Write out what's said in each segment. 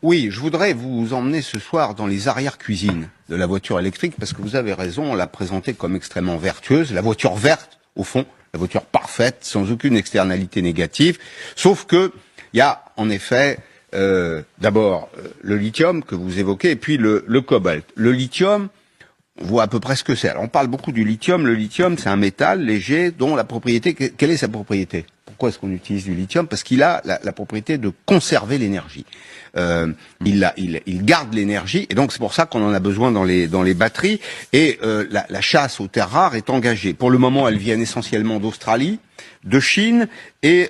Oui, je voudrais vous emmener ce soir dans les arrière-cuisines de la voiture électrique, parce que vous avez raison, on l'a présentée comme extrêmement vertueuse, la voiture verte, au fond, la voiture parfaite, sans aucune externalité négative, sauf que il y a en effet d'abord le lithium que vous évoquez, et puis le cobalt. Le lithium, on voit à peu près ce que c'est. Alors on parle beaucoup du lithium. Le lithium, c'est un métal léger dont la propriété, quelle est sa propriété? Pourquoi est-ce qu'on utilise du lithium? Parce qu'il a la propriété de conserver l'énergie. Il garde l'énergie, et donc c'est pour ça qu'on en a besoin dans les batteries. Et la chasse aux terres rares est engagée. Pour le moment, elles viennent essentiellement d'Australie, de Chine et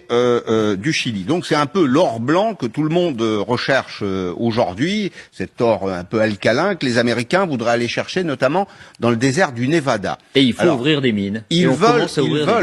du Chili. Donc c'est un peu l'or blanc que tout le monde recherche aujourd'hui, cet or un peu alcalin que les Américains voudraient aller chercher, notamment dans le désert du Nevada. Et il faut ouvrir des mines. Ils veulent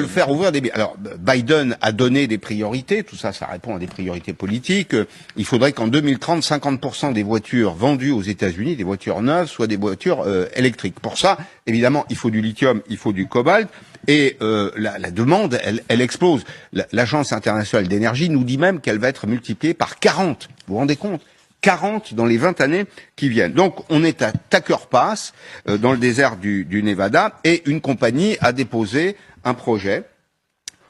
faire ouvrir des mines. Alors Biden a donné des priorités, tout ça, ça répond à des priorités politiques. Il faudrait qu'en 2030, 50% des voitures vendues aux États-Unis, des voitures neuves, soient des voitures électriques. Pour ça, évidemment, il faut du lithium, il faut du cobalt. Et la demande, elle explose. L'Agence internationale d'énergie nous dit même qu'elle va être multipliée par 40. Vous vous rendez compte? 40 dans les 20 années qui viennent. Donc on est à Thacker Pass, dans le désert du Nevada, et une compagnie a déposé un projet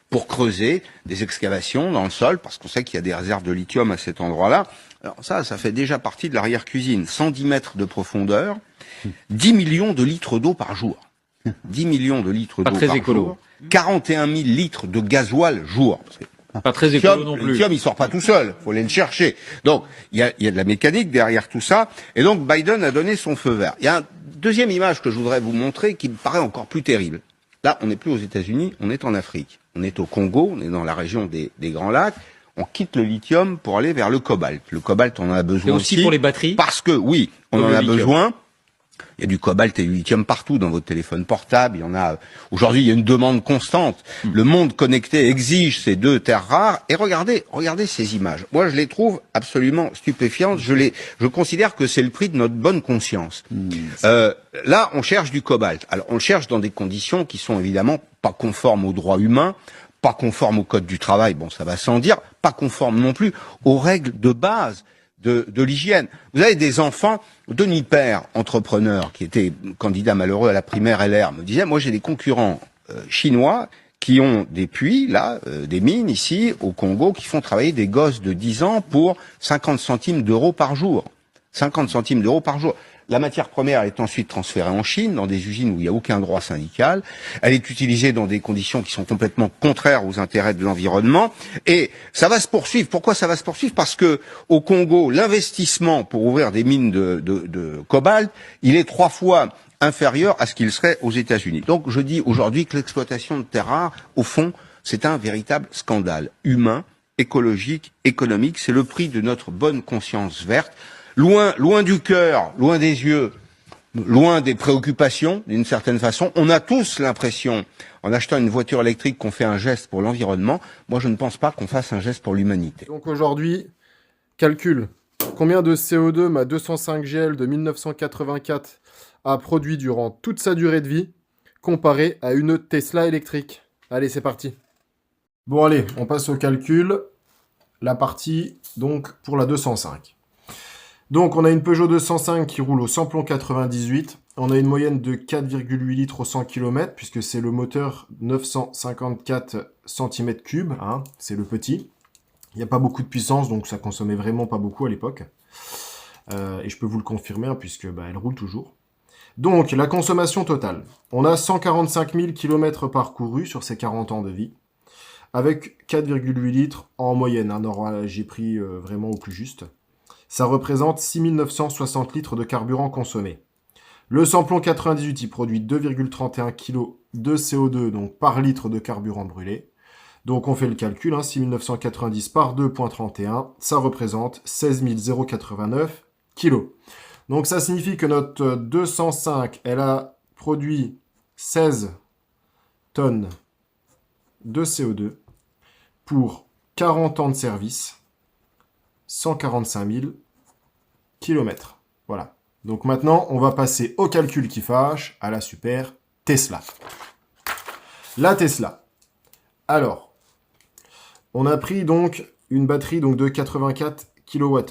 pour creuser des excavations dans le sol, parce qu'on sait qu'il y a des réserves de lithium à cet endroit-là. Alors ça fait déjà partie de l'arrière-cuisine. 110 mètres de profondeur, 10 millions de litres d'eau par jour. 10 millions de litres d'eau par jour, 41 000 litres de gasoil jour. Pas très écolo non plus. Le lithium, il sort pas tout seul, faut aller le chercher. Donc, il y a de la mécanique derrière tout ça, et donc Biden a donné son feu vert. Il y a une deuxième image que je voudrais vous montrer qui me paraît encore plus terrible. Là, on n'est plus aux États-Unis, on est en Afrique. On est au Congo, on est dans la région des Grands Lacs. On quitte le lithium pour aller vers le cobalt. Le cobalt, on en a besoin aussi pour les batteries. Parce que, oui, on en a besoin. Il y a du cobalt et du lithium partout dans votre téléphone portable. Il y en a. Aujourd'hui, il y a une demande constante. Le monde connecté exige ces deux terres rares. Et regardez ces images. Moi, je les trouve absolument stupéfiantes. Je considère que c'est le prix de notre bonne conscience. Là, on cherche du cobalt. Alors, on le cherche dans des conditions qui sont évidemment pas conformes aux droits humains, pas conformes au code du travail. Bon, ça va sans dire. Pas conformes non plus aux règles de base de l'hygiène. Vous avez des enfants. Denis Père, entrepreneur, qui était candidat malheureux à la primaire LR, me disait, moi j'ai des concurrents chinois qui ont des puits, là, des mines ici, au Congo, qui font travailler des gosses de 10 ans pour 50 centimes d'euros par jour. 50 centimes d'euros par jour. La matière première est ensuite transférée en Chine, dans des usines où il n'y a aucun droit syndical. Elle est utilisée dans des conditions qui sont complètement contraires aux intérêts de l'environnement. Et ça va se poursuivre. Pourquoi ça va se poursuivre? Parce que au Congo, l'investissement pour ouvrir des mines de cobalt, il est 3 fois inférieur à ce qu'il serait aux États-Unis. Donc je dis aujourd'hui que l'exploitation de terres rares, au fond, c'est un véritable scandale humain, écologique, économique. C'est le prix de notre bonne conscience verte. Loin du cœur, loin des yeux, loin des préoccupations, d'une certaine façon. On a tous l'impression, en achetant une voiture électrique, qu'on fait un geste pour l'environnement. Moi, je ne pense pas qu'on fasse un geste pour l'humanité. Donc aujourd'hui, calcul. Combien de CO2 ma 205 GL de 1984 a produit durant toute sa durée de vie, comparé à une Tesla électrique? Allez, c'est parti. Bon, allez, on passe au calcul. La partie, donc, pour la 205. Donc, on a une Peugeot 205 qui roule au samplon 98. On a une moyenne de 4,8 litres au 100 km, puisque c'est le moteur 954 cm3, hein, c'est le petit. Il n'y a pas beaucoup de puissance, donc ça consommait vraiment pas beaucoup à l'époque. Et je peux vous le confirmer, hein, puisque elle roule toujours. Donc, la consommation totale. On a 145 000 km parcourus sur ces 40 ans de vie, avec 4,8 litres en moyenne. Hein. Alors, j'ai pris vraiment au plus juste. Ça représente 6 960 litres de carburant consommé. Le samplon 98, il produit 2,31 kg de CO2 donc par litre de carburant brûlé. Donc on fait le calcul, hein, 6 990 par 2,31, ça représente 16 089 kg. Donc ça signifie que notre 205, elle a produit 16 tonnes de CO2 pour 40 ans de service, 145 000 km. Voilà. Donc maintenant, on va passer au calcul qui fâche, à la super Tesla. La Tesla. Alors, on a pris donc une batterie donc de 84 kWh.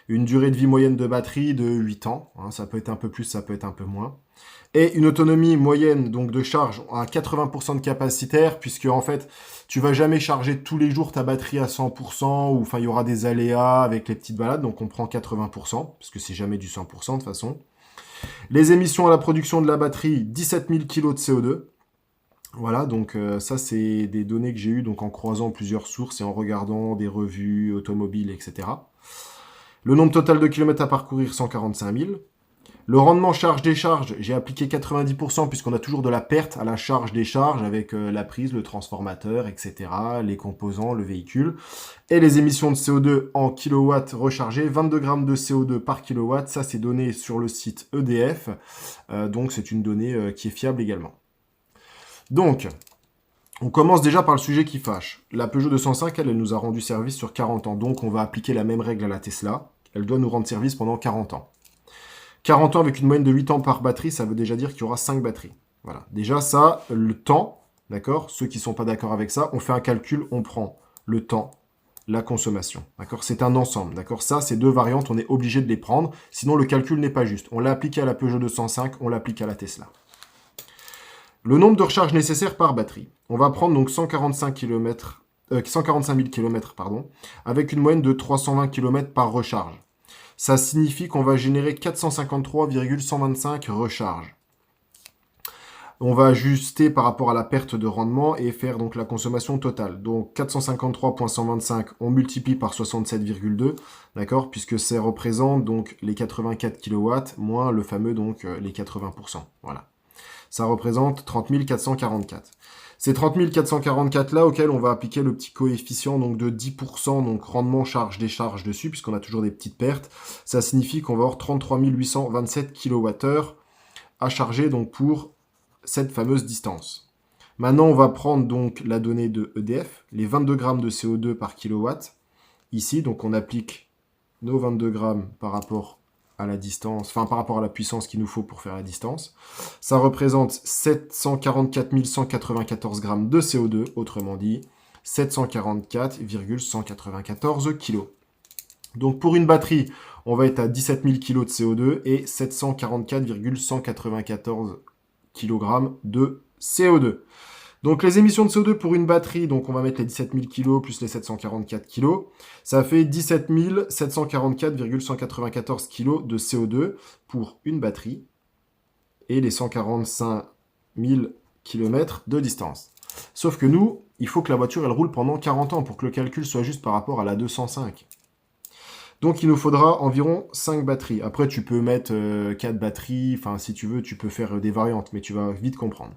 une durée de vie moyenne de batterie de 8 ans, hein, ça peut être un peu plus, ça peut être un peu moins, et une autonomie moyenne donc de charge à 80% de capacitaire, puisque en fait, tu vas jamais charger tous les jours ta batterie à 100%, ou enfin il y aura des aléas avec les petites balades, donc on prend 80%, parce que c'est jamais du 100% de toute façon. Les émissions à la production de la batterie, 17 000 kg de CO2. Voilà, donc ça c'est des données que j'ai eues donc en croisant plusieurs sources et en regardant des revues automobiles, etc. Le nombre total de kilomètres à parcourir, 145 000. Le rendement charge-décharge, j'ai appliqué 90% puisqu'on a toujours de la perte à la charge-décharge avec la prise, le transformateur, etc., les composants, le véhicule. Et les émissions de CO2 en kilowatts rechargés, 22 grammes de CO2 par kilowatt, ça c'est donné sur le site EDF, donc c'est une donnée qui est fiable également. Donc, on commence déjà par le sujet qui fâche. La Peugeot 205, elle nous a rendu service sur 40 ans, donc on va appliquer la même règle à la Tesla. Elle doit nous rendre service pendant 40 ans. 40 ans avec une moyenne de 8 ans par batterie, ça veut déjà dire qu'il y aura 5 batteries. Voilà. Déjà, ça, le temps, d'accord? Ceux qui ne sont pas d'accord avec ça, on fait un calcul, on prend le temps, la consommation, d'accord? C'est un ensemble, d'accord? Ça, ces deux variantes, on est obligé de les prendre, sinon le calcul n'est pas juste. On l'a appliqué à la Peugeot 205, on l'applique à la Tesla. Le nombre de recharges nécessaires par batterie. On va prendre donc 145 000 km, avec une moyenne de 320 km par recharge. Ça signifie qu'on va générer 453,125 recharges. On va ajuster par rapport à la perte de rendement et faire donc la consommation totale. Donc 453,125, on multiplie par 67,2, d'accord, puisque ça représente donc les 84 kW moins le fameux donc les 80%. Voilà. Ça représente 30 444. Ces 30 444 là auxquels on va appliquer le petit coefficient donc de 10%, donc rendement charge-décharge dessus, puisqu'on a toujours des petites pertes, ça signifie qu'on va avoir 33 827 kWh à charger donc pour cette fameuse distance. Maintenant, on va prendre donc la donnée de EDF, les 22 grammes de CO2 par kilowatt. Ici, donc on applique nos 22 grammes par rapport à la distance, enfin par rapport à la puissance qu'il nous faut pour faire la distance. Ça représente 744 194 grammes de CO2, autrement dit 744,194 kg. Donc pour une batterie, on va être à 17 000 kg de CO2 et 744,194 kg de CO2. Donc les émissions de CO2 pour une batterie, donc on va mettre les 17 000 kg plus les 744 kg, ça fait 17 744,194 kg de CO2 pour une batterie et les 145 000 km de distance. Sauf que nous, il faut que la voiture elle roule pendant 40 ans pour que le calcul soit juste par rapport à la 205. Donc il nous faudra environ 5 batteries. Après tu peux mettre 4 batteries, enfin si tu veux tu peux faire des variantes, mais tu vas vite comprendre.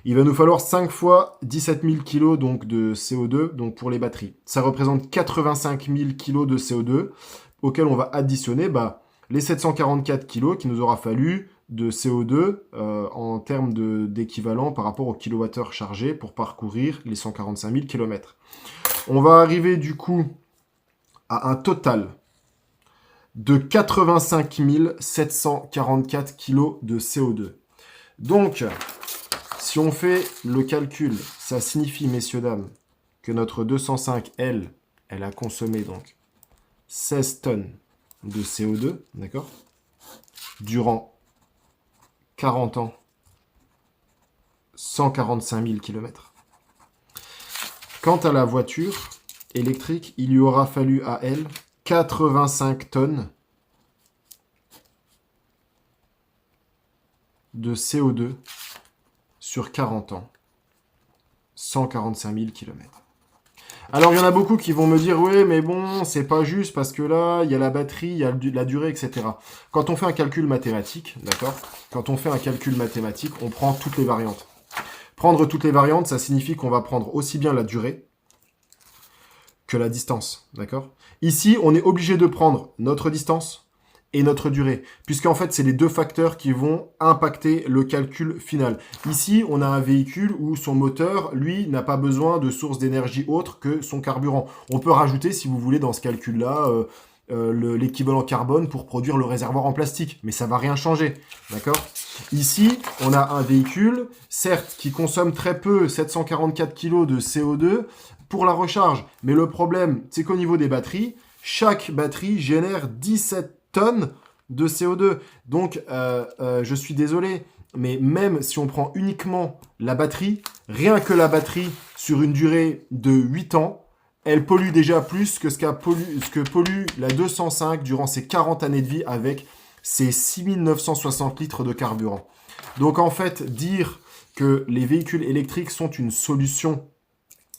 Il va nous falloir 5 fois 17 000 kg donc, de CO2 donc pour les batteries. Ça représente 85 000 kg de CO2 auquel on va additionner les 744 kg qu'il nous aura fallu de CO2 en termes d'équivalent par rapport au kilowattheure chargé pour parcourir les 145 000 km. On va arriver du coup à un total de 85 744 kg de CO2. Donc, si on fait le calcul, ça signifie, messieurs, dames, que notre 205, elle a consommé donc 16 tonnes de CO2, d'accord, durant 40 ans, 145 000 km. Quant à la voiture électrique, il lui aura fallu à elle 85 tonnes de CO2 sur 40 ans, 145 000 km. Alors, il y en a beaucoup qui vont me dire, oui, mais bon, c'est pas juste parce que là, il y a la batterie, il y a la durée, etc. Quand on fait un calcul mathématique, d'accord? Quand on fait un calcul mathématique, on prend toutes les variantes. Prendre toutes les variantes, ça signifie qu'on va prendre aussi bien la durée que la distance, d'accord? Ici, on est obligé de prendre notre distance et notre durée, puisqu'en fait, c'est les deux facteurs qui vont impacter le calcul final. Ici, on a un véhicule où son moteur, lui, n'a pas besoin de source d'énergie autre que son carburant. On peut rajouter, si vous voulez, dans ce calcul-là, l'équivalent carbone pour produire le réservoir en plastique, mais ça va rien changer, d'accord? Ici, on a un véhicule, certes, qui consomme très peu, 744 kg de CO2 pour la recharge, mais le problème, c'est qu'au niveau des batteries, chaque batterie génère 17 tonnes de CO2. Donc, je suis désolé, mais même si on prend uniquement la batterie, rien que la batterie, sur une durée de 8 ans, elle pollue déjà plus que ce que pollue la 205 durant ses 40 années de vie avec ses 6960 litres de carburant. Donc en fait, dire que les véhicules électriques sont une solution,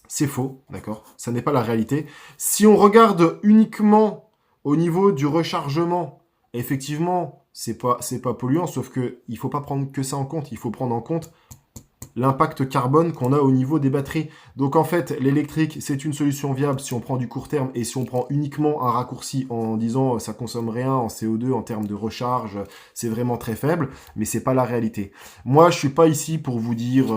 c'est faux, d'accord? Ça n'est pas la réalité. Si on regarde uniquement au niveau du rechargement, effectivement, c'est pas polluant, sauf que il faut pas prendre que ça en compte. Il faut prendre en compte l'impact carbone qu'on a au niveau des batteries. Donc en fait, l'électrique, c'est une solution viable si on prend du court terme et si on prend uniquement un raccourci en disant ça consomme rien en CO2 en termes de recharge, c'est vraiment très faible, mais c'est pas la réalité. Moi, je suis pas ici pour vous dire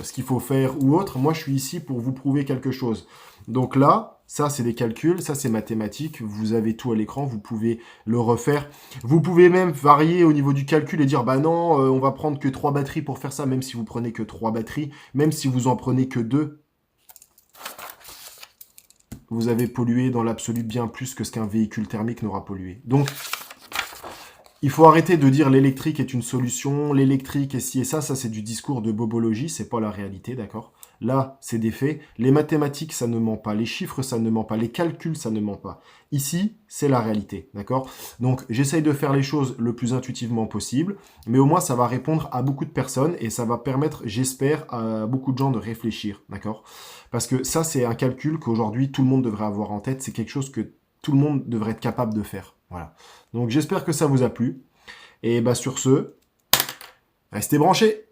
ce qu'il faut faire ou autre. Moi, je suis ici pour vous prouver quelque chose. Donc là, ça, c'est des calculs, ça, c'est mathématique. Vous avez tout à l'écran, vous pouvez le refaire. Vous pouvez même varier au niveau du calcul et dire, bah non, on va prendre que 3 batteries pour faire ça, même si vous prenez que 3 batteries, même si vous en prenez que 2. Vous avez pollué dans l'absolu bien plus que ce qu'un véhicule thermique n'aura pollué. Donc, il faut arrêter de dire l'électrique est une solution, l'électrique est ci et ça c'est du discours de bobologie, c'est pas la réalité, d'accord? Là, c'est des faits. Les mathématiques, ça ne ment pas. Les chiffres, ça ne ment pas. Les calculs, ça ne ment pas. Ici, c'est la réalité, d'accord? Donc, j'essaye de faire les choses le plus intuitivement possible, mais au moins, ça va répondre à beaucoup de personnes et ça va permettre, j'espère, à beaucoup de gens de réfléchir, d'accord? Parce que ça, c'est un calcul qu'aujourd'hui, tout le monde devrait avoir en tête. C'est quelque chose que tout le monde devrait être capable de faire. Voilà. Donc, j'espère que ça vous a plu. Et bah, sur ce, restez branchés!